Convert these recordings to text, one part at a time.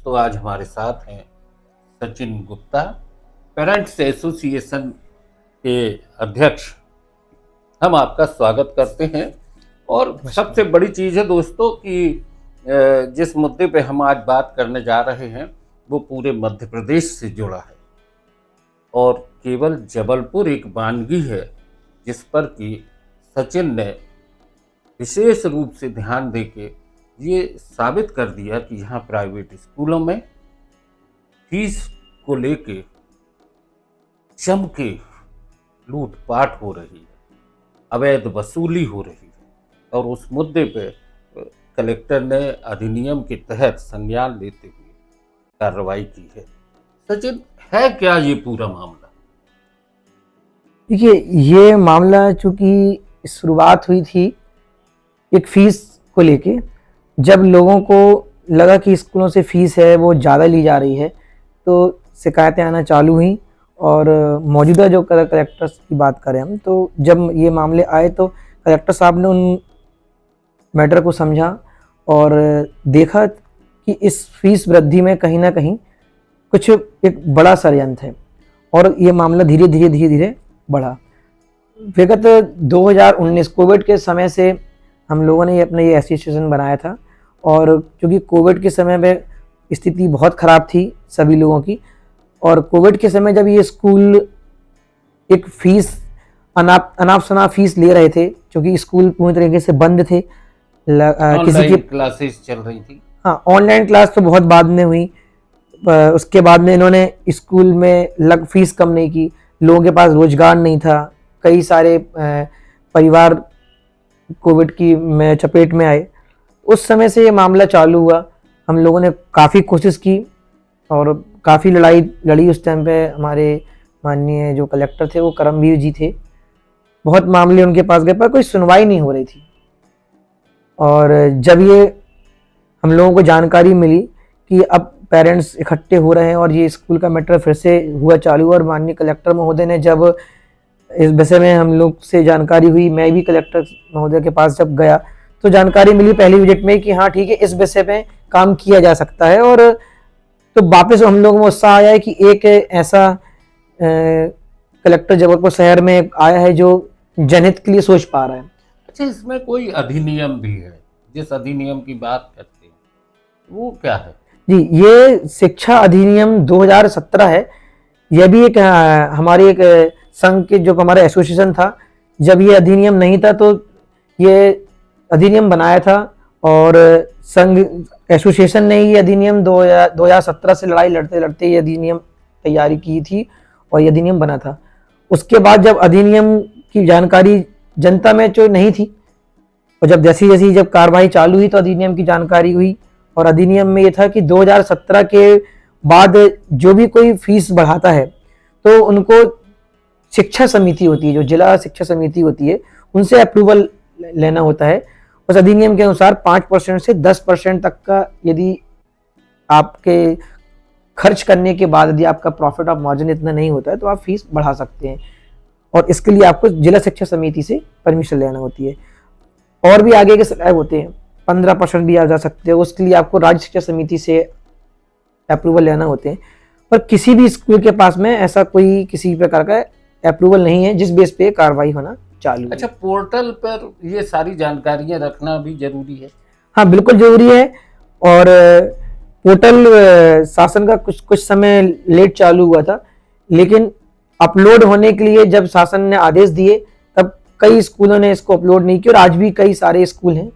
दोस्तों, आज हमारे साथ हैं सचिन गुप्ता, पेरेंट्स एसोसिएशन के अध्यक्ष। हम आपका स्वागत करते हैं। और सबसे बड़ी चीज़ है दोस्तों कि जिस मुद्दे पे हम आज बात करने जा रहे हैं वो पूरे मध्य प्रदेश से जुड़ा है और केवल जबलपुर एक वानगी है जिस पर कि सचिन ने विशेष रूप से ध्यान देके ये साबित कर दिया कि यहाँ प्राइवेट स्कूलों में फीस को लेके जम के लूटपाट हो रही है, अवैध वसूली हो रही है और उस मुद्दे पे कलेक्टर ने अधिनियम के तहत संज्ञान लेते हुए कार्रवाई की है। सचिन, है क्या ये पूरा मामला? देखिए, ये मामला चूंकि शुरुआत हुई थी एक फीस को लेके, जब लोगों को लगा कि स्कूलों से फीस है वो ज़्यादा ली जा रही है तो शिकायतें आना चालू हुई। और मौजूदा जो कलेक्टर्स की बात करें हम, तो जब ये मामले आए तो कलेक्टर साहब ने उन मैटर को समझा और देखा कि इस फीस वृद्धि में कहीं ना कहीं कुछ एक बड़ा षड्यंत्र है और ये मामला धीरे धीरे बढ़ा। विगत 2019 कोविड के समय से हम लोगों ने अपना ये एसोसिएशन बनाया था और क्योंकि कोविड के समय में स्थिति बहुत ख़राब थी सभी लोगों की, और कोविड के समय जब ये स्कूल एक फीस अनाप शनाप फीस ले रहे थे, क्योंकि स्कूल पूरी तरीके से बंद थे, किसी की क्लासेस चल रही थी। हाँ, ऑनलाइन क्लास तो बहुत बाद में हुई। उसके बाद में इन्होंने स्कूल में फीस कम नहीं की, लोगों के पास रोजगार नहीं था, कई सारे परिवार कोविड की में चपेट में आए। उस समय से ये मामला चालू हुआ। हम लोगों ने काफ़ी कोशिश की और काफ़ी लड़ाई लड़ी। उस टाइम पे हमारे माननीय जो कलेक्टर थे वो करमवीर जी थे, बहुत मामले उनके पास गए पर कोई सुनवाई नहीं हो रही थी। और जब ये हम लोगों को जानकारी मिली कि अब पेरेंट्स इकट्ठे हो रहे हैं और ये स्कूल का मैटर फिर से हुआ चालू, और माननीय कलेक्टर महोदय ने जब इस विषय में हम लोग से जानकारी हुई, मैं भी कलेक्टर महोदय के पास जब गया तो जानकारी मिली पहली विजिट में कि हाँ ठीक है, इस विषय पे काम किया जा सकता है। और तो वापस हम लोगों में उत्साह आया है कि एक ऐसा कलेक्टर जबलपुर शहर में आया है जो जनहित के लिए सोच पा रहा है। अच्छा, इसमें कोई अधिनियम भी है, जिस अधिनियम की बात करते हैं वो क्या है? जी, ये शिक्षा अधिनियम 2017 है। यह भी एक हमारी एक संघ के जो हमारा एसोसिएशन था, जब ये अधिनियम नहीं था तो ये अधिनियम बनाया था और संघ एसोसिएशन ने ये अधिनियम 2017 से लड़ाई लड़ते लड़ते ये अधिनियम तैयारी की थी और ये अधिनियम बना था। उसके बाद जब अधिनियम की जानकारी जनता में जो नहीं थी और जब जैसी जब कार्रवाई चालू हुई तो अधिनियम की जानकारी हुई। और अधिनियम में ये था कि 2017 के बाद जो भी कोई फीस बढ़ाता है तो उनको शिक्षा समिति होती है, जो जिला शिक्षा समिति होती है, उनसे अप्रूवल लेना होता है। उस अधिनियम के अनुसार 5% से 10% तक का यदि आपके खर्च करने के बाद यदि आपका प्रॉफिट ऑफ मार्जिन इतना नहीं होता है तो आप फीस बढ़ा सकते हैं, और इसके लिए आपको जिला शिक्षा समिति से परमिशन लेना होती है। और भी आगे के स्लैब होते हैं, 15% भी आ जा सकते हो, उसके लिए आपको राज्य शिक्षा समिति से अप्रूवल लेना होते हैं। पर किसी भी स्कूल के पास में ऐसा कोई किसी प्रकार का अप्रूवल नहीं है जिस बेस पे कार्रवाई होना चालू है। अच्छा, पोर्टल पर ये सारी जानकारियां रखना भी जरूरी है? हाँ, बिल्कुल जरूरी है। और पोर्टल शासन का कुछ समय लेट चालू हुआ था, लेकिन अपलोड होने के लिए जब शासन ने आदेश दिए तब कई स्कूलों ने इसको अपलोड नहीं किया और आज भी कई सारे स्कूल हैं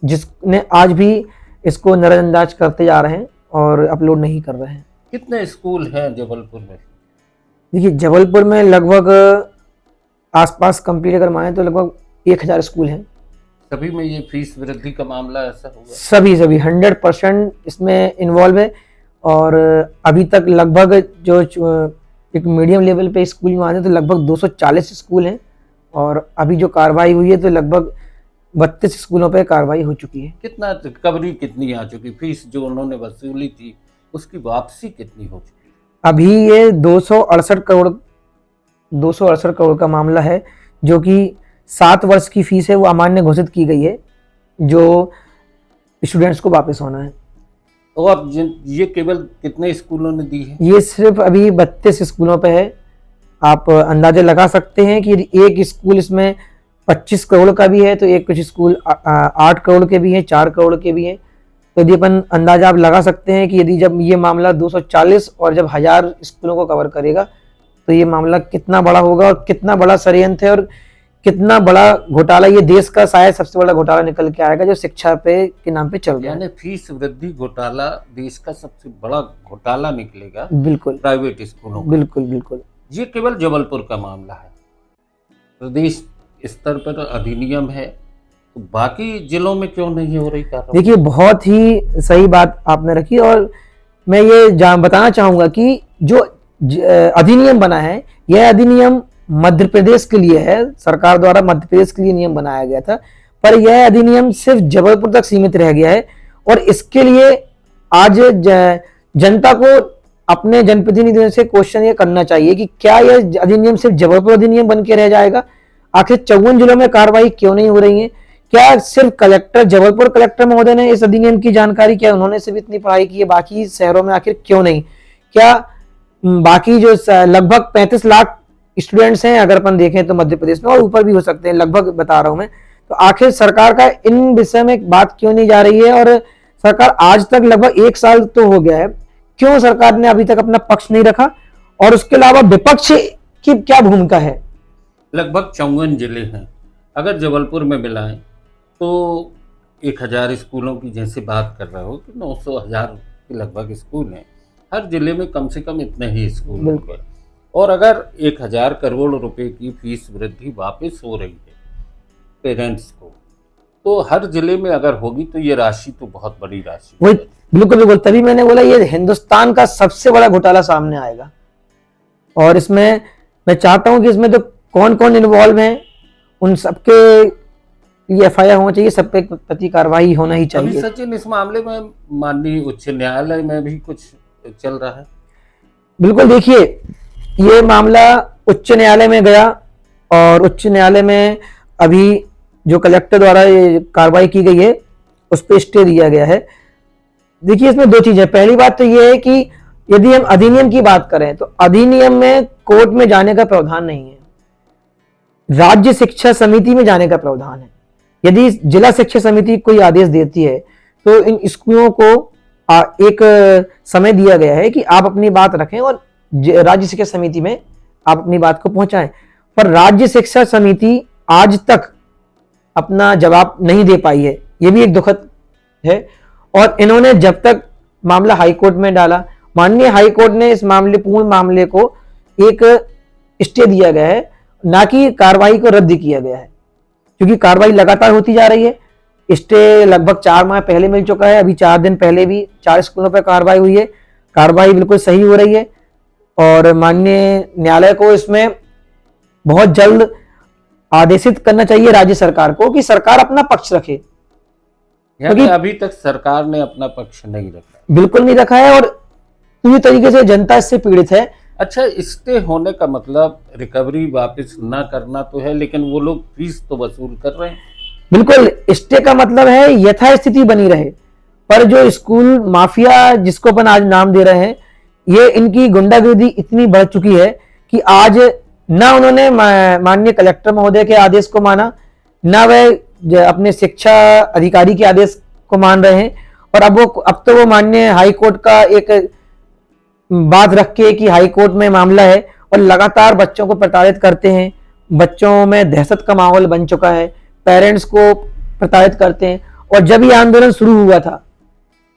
जिसने आज भी इसको नजरअंदाज करते जा रहे हैं और अपलोड नहीं कर रहे हैं। कितने स्कूल हैं जबलपुर में? देखिए, जबलपुर में लगभग आसपास कंप्लीट अगर माने तो लगभग 1000 स्कूल हैं। सभी में ये फीस वृद्धि का मामला ऐसा हुआ? सभी 100% इसमें इन्वॉल्व है। और अभी तक लगभग जो एक मीडियम लेवल पे स्कूल माने तो लगभग 240 स्कूल हैं, और अभी जो कार्रवाई हुई है तो लगभग 32 स्कूलों पे कार्रवाई हो चुकी है। कितना रिकवरी कितनी आ चुकी? फीस जो उन्होंने वसूली थी उसकी वापसी कितनी हो चुकी? अभी ये 268 करोड़ का मामला है, जो कि 7 वर्ष की फीस है वो अमान्य घोषित की गई है, जो स्टूडेंट्स को वापस होना है। तो अब ये केवल कितने स्कूलों ने दी है? ये सिर्फ अभी 32 स्कूलों पे है। आप अंदाजे लगा सकते हैं कि एक स्कूल इसमें 25 करोड़ का भी है, तो एक कुछ स्कूल 8 करोड़ के भी हैं, 4 करोड़ के भी हैं। तो यदि अपन अंदाजा आप लगा सकते हैं कि यदि जब ये मामला 240 और जब 1000 स्कूलों को कवर करेगा तो ये मामला कितना बड़ा होगा और कितना बड़ा षड्यंत्र है और कितना बड़ा घोटाला, ये देश का शायद सबसे बड़ा घोटाला निकल के आएगा जो शिक्षा पे के नाम पे चल रहा है। यानी फीस वृद्धि घोटाला देश का सबसे बड़ा घोटाला निकलेगा बिल्कुल प्राइवेट स्कूलों का। बिल्कुल बिल्कुल। ये केवल जबलपुर का मामला है, प्रदेश स्तर पर अधिनियम है, तो बाकी जिलों में क्यों नहीं हो रही कार्रवाई? देखिए, बहुत ही सही बात आपने रखी और मैं ये बताना चाहूंगा कि जो अधिनियम बना है, यह अधिनियम मध्य प्रदेश के लिए है, सरकार द्वारा मध्य प्रदेश के लिए नियम बनाया गया था, पर यह अधिनियम सिर्फ जबलपुर तक सीमित रह गया है। और इसके लिए आज जनता को अपने जनप्रतिनिधियों से क्वेश्चन ये करना चाहिए कि क्या यह अधिनियम सिर्फ जबलपुर अधिनियम बन के रह जाएगा? आखिर 54 जिलों में कार्रवाई क्यों नहीं हो रही है? क्या सिर्फ कलेक्टर, जबलपुर कलेक्टर महोदय ने इस अधिनियम की जानकारी, क्या उन्होंने सिर्फ इतनी पढ़ाई की है? बाकी शहरों में आखिर क्यों नहीं? क्या बाकी जो लगभग 35 लाख स्टूडेंट्स हैं अगर अपन देखें तो मध्य प्रदेश में, और ऊपर भी हो सकते हैं, लगभग बता रहा हूं मैं, तो आखिर सरकार का इन विषय में बात क्यों नहीं जा रही है? और सरकार आज तक लगभग 1 साल तो हो गया है, क्यों सरकार ने अभी तक अपना पक्ष नहीं रखा? और उसके अलावा विपक्ष की क्या भूमिका है? लगभग 54 जिले हैं, अगर जबलपुर में मिलाएं तो 1000 स्कूलों की जैसे बात कर रहे हो कि 900-1000 के लगभग स्कूल हैं, हर जिले में कम से कम इतने ही स्कूल होंगे। और अगर 1000 करोड़ रुपए की फीस वृद्धि वापस हो रही है पेरेंट्स को, तो हर जिले में अगर होगी तो ये राशि तो बहुत बड़ी राशि। वही बिल्कुल बिल्कुल, तभी मैंने बोला ये हिंदुस्तान का सबसे बड़ा घोटाला सामने आएगा। और इसमें मैं चाहता हूं कि इसमें तो कौन कौन इन्वॉल्व हैं उन सबके लिए FIR होना चाहिए, सब पे प्रति कार्रवाई होना ही अभी चाहिए। सचिन, इस मामले में माननीय उच्च न्यायालय में भी कुछ चल रहा है? बिल्कुल, देखिए ये मामला उच्च न्यायालय में गया और उच्च न्यायालय में अभी जो कलेक्टर द्वारा ये कार्रवाई की गई है उस पर स्टे दिया गया है। देखिए, इसमें 2 चीजें, पहली बात तो ये है कि यदि हम अधिनियम की बात करें तो अधिनियम में कोर्ट में जाने का प्रावधान नहीं है, राज्य शिक्षा समिति में जाने का प्रावधान है। यदि जिला शिक्षा समिति कोई आदेश देती है तो इन स्कूलों को एक समय दिया गया है कि आप अपनी बात रखें और राज्य शिक्षा समिति में आप अपनी बात को पहुंचाएं, पर राज्य शिक्षा समिति आज तक अपना जवाब नहीं दे पाई है, ये भी एक दुखद है। और इन्होंने जब तक मामला हाईकोर्ट में डाला, माननीय हाईकोर्ट ने इस मामले, पूर्ण मामले को एक स्टे दिया गया है, ना कि कार्रवाई को रद्द किया गया है, क्योंकि कार्रवाई लगातार होती जा रही है। स्टे लगभग 4 माह पहले मिल चुका है, अभी 4 दिन पहले भी 4 स्कूलों पर कार्रवाई हुई है, कार्रवाई बिल्कुल सही हो रही है। और माननीय न्यायालय को इसमें बहुत जल्द आदेशित करना चाहिए राज्य सरकार को कि सरकार अपना पक्ष रखे, क्योंकि अभी तक सरकार ने अपना पक्ष नहीं रखा, बिल्कुल नहीं रखा है और पूरी तरीके से जनता इससे पीड़ित है। अच्छा, स्टे होने का मतलब रिकवरी वापस ना करना तो है, लेकिन वो लोग फीस तो वसूल कर रहे हैं। बिल्कुल, स्टे का मतलब है यथास्थिति बनी रहे, पर जो स्कूल माफिया जिसको अपन आज नाम दे रहे हैं, ये इनकी गुंडागर्दी इतनी बढ़ चुकी है कि आज ना उन्होंने माननीय कलेक्टर महोदय के आदेश को माना, ना वह अपने शिक्षा अधिकारी के आदेश को मान रहे हैं, और अब तो वो माननीय हाई कोर्ट का एक बात रख के कि हाई कोर्ट में मामला है और लगातार बच्चों को प्रताड़ित करते हैं। बच्चों में दहशत का माहौल बन चुका है, पेरेंट्स को प्रताड़ित करते हैं। और जब ये आंदोलन शुरू हुआ था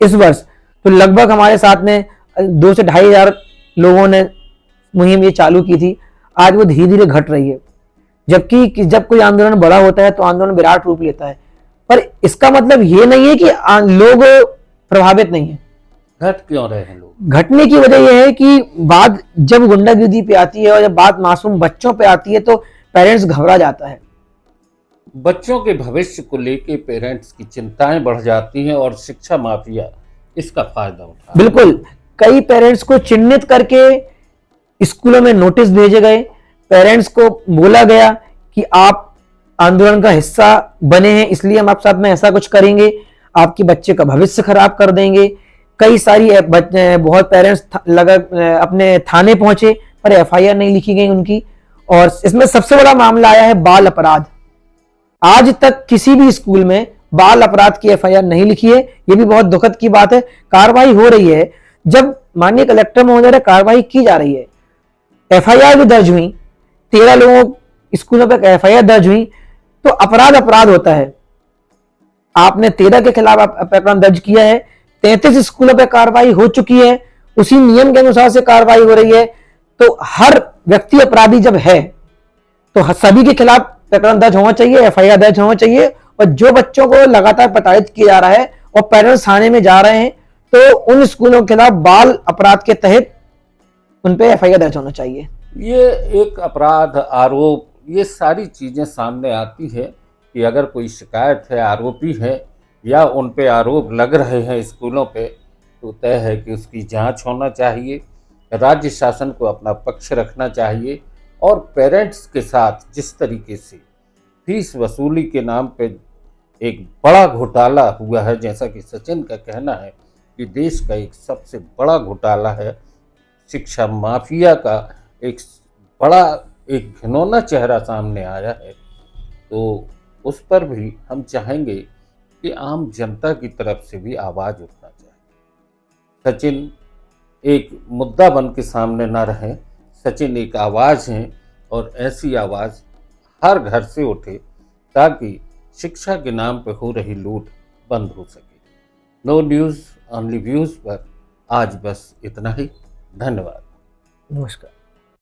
इस वर्ष, तो लगभग हमारे साथ में 2 से 2,500 लोगों ने मुहिम ये चालू की थी। आज वो धीरे धीरे घट रही है, जबकि जब कोई आंदोलन बड़ा होता है तो आंदोलन विराट रूप लेता है, पर इसका मतलब ये नहीं है कि लोग प्रभावित नहीं है। घट क्यों रहे हैं लोग? घटने की वजह यह है कि बात जब गुंडागर्दी पे आती है और जब बात मासूम बच्चों पे आती है तो पेरेंट्स घबरा जाता है। बच्चों के भविष्य को लेके पेरेंट्स की चिंताएं बढ़ जाती हैं और शिक्षा माफिया इसका फायदा उठा। बिल्कुल, कई पेरेंट्स को चिन्हित करके स्कूलों में नोटिस भेजे गए, पेरेंट्स को बोला गया कि आप आंदोलन का हिस्सा बने हैं इसलिए हम आप साथ में ऐसा कुछ करेंगे, आपके बच्चे का भविष्य खराब कर देंगे, कई सारी बहुत पेरेंट्स अपने थाने पहुंचे पर एफआईआर नहीं लिखी गई उनकी। और इसमें सबसे बड़ा मामला आया है बाल अपराध। आज तक किसी भी स्कूल में बाल अपराध की एफआईआर नहीं लिखी है। ये भी बहुत दुखद की बात है। कार्रवाई हो रही है, जब माननीय कलेक्टर महोदय कार्रवाई की जा रही है, एफआईआर भी दर्ज हुई, 13 लोगों स्कूलों पर एफआईआर दर्ज हुई, तो अपराध होता है। आपने 13 के खिलाफ प्रकरण दर्ज किया है, 33 स्कूलों पर कार्रवाई हो चुकी है, उसी नियम के अनुसार से कार्रवाई हो रही है। तो हर व्यक्ति अपराधी जब है तो सभी के खिलाफ प्रकरण दर्ज होना चाहिए, एफआईआर दर्ज होना चाहिए। और जो बच्चों को लगातार प्रताड़ित किया जा रहा है और पेरेंट्स थाने में जा रहे हैं, तो उन स्कूलों के खिलाफ बाल अपराध के तहत उन पे एफआईआर दर्ज होना चाहिए। ये एक अपराध, आरोप, ये सारी चीजें सामने आती है कि अगर कोई शिकायत है, आरोपी है या उन पे आरोप लग रहे हैं स्कूलों पे, तो तय है कि उसकी जांच होना चाहिए। राज्य शासन को अपना पक्ष रखना चाहिए और पेरेंट्स के साथ जिस तरीके से फीस वसूली के नाम पे एक बड़ा घोटाला हुआ है, जैसा कि सचिन का कहना है कि देश का एक सबसे बड़ा घोटाला है, शिक्षा माफिया का एक बड़ा एक घिनौना चेहरा सामने आया है, तो उस पर भी हम चाहेंगे कि आम जनता की तरफ से भी आवाज़ उठना चाहिए। सचिन एक मुद्दा बन के सामने ना रहे, सचिन एक आवाज़ हैं और ऐसी आवाज़ हर घर से उठे ताकि शिक्षा के नाम पर हो रही लूट बंद हो सके। नो न्यूज़ ओनली व्यूज़ पर आज बस इतना ही। धन्यवाद। नमस्कार।